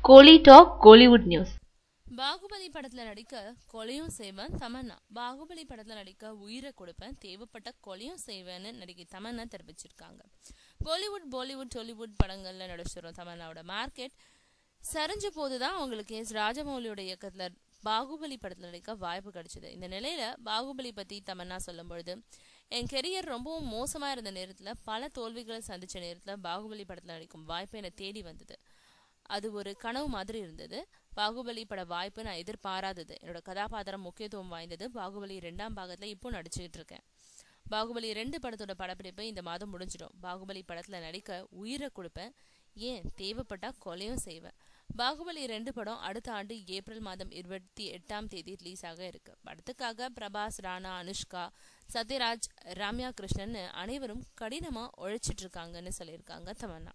கோலி talk Kollywood news. Baahubali படத்துல நடிக்க கொலையும் செய்வேன் தமன்னா. பாகுபலி படத்துல நடிக்க உயிரை கொடுப்பேன், தேவைப்பட்ட கொலையும் செய்வேன்னு நடிகை தமன்னா தெரிவிச்சிருக்காங்க. பாலிவுட் டோலிவுட் படங்கள்ல நடிச்சிடும் தமன்னாவோட மார்க்கெட் சரிஞ்ச போதுதான் அவங்களுக்கு ராஜமௌலியோட இயக்கத்துல பாகுபலி படத்துல நடிக்க வாய்ப்பு கிடைச்சது. இந்த நிலையில பாகுபலி பத்தி தமன்னா சொல்லும் பொழுது, என் கெரியர் ரொம்பவும் மோசமா இருந்த நேரத்துல, பல தோல்விகளை சந்திச்ச நேரத்துல பாகுபலி படத்துல நடிக்கும் வாய்ப்பு என்னை தேடி வந்தது. அது ஒரு கனவு மாதிரி இருந்தது. பாகுபலி பட வாய்ப்பு நான் எதிர்பாராதது. என்னோட கதாபாத்திரம் முக்கியத்துவம் வாய்ந்தது. பாகுபலி 2ஆம் பாகத்துல இப்போ நடிச்சுக்கிட்டு இருக்கேன். பாகுபலி 2 படத்தோட படப்பிடிப்பு இந்த மாதம் முடிஞ்சிடும். பாகுபலி படத்துல நடிக்க உயிரை கொடுப்பேன், ஏன் தேவைப்பட்டா கொலையும் செய்வேன். பாகுபலி 2 படம் அடுத்த ஆண்டு ஏப்ரல் மாதம் 28ஆம் தேதி ரிலீஸ் ஆக இருக்கு. படத்துக்காக பிரபாஸ், ராணா, அனுஷ்கா, சத்யராஜ், ரம்யா கிருஷ்ணன் அனைவரும் கடினமா உழைச்சிட்டு இருக்காங்கன்னு சொல்லியிருக்காங்க தமன்னா.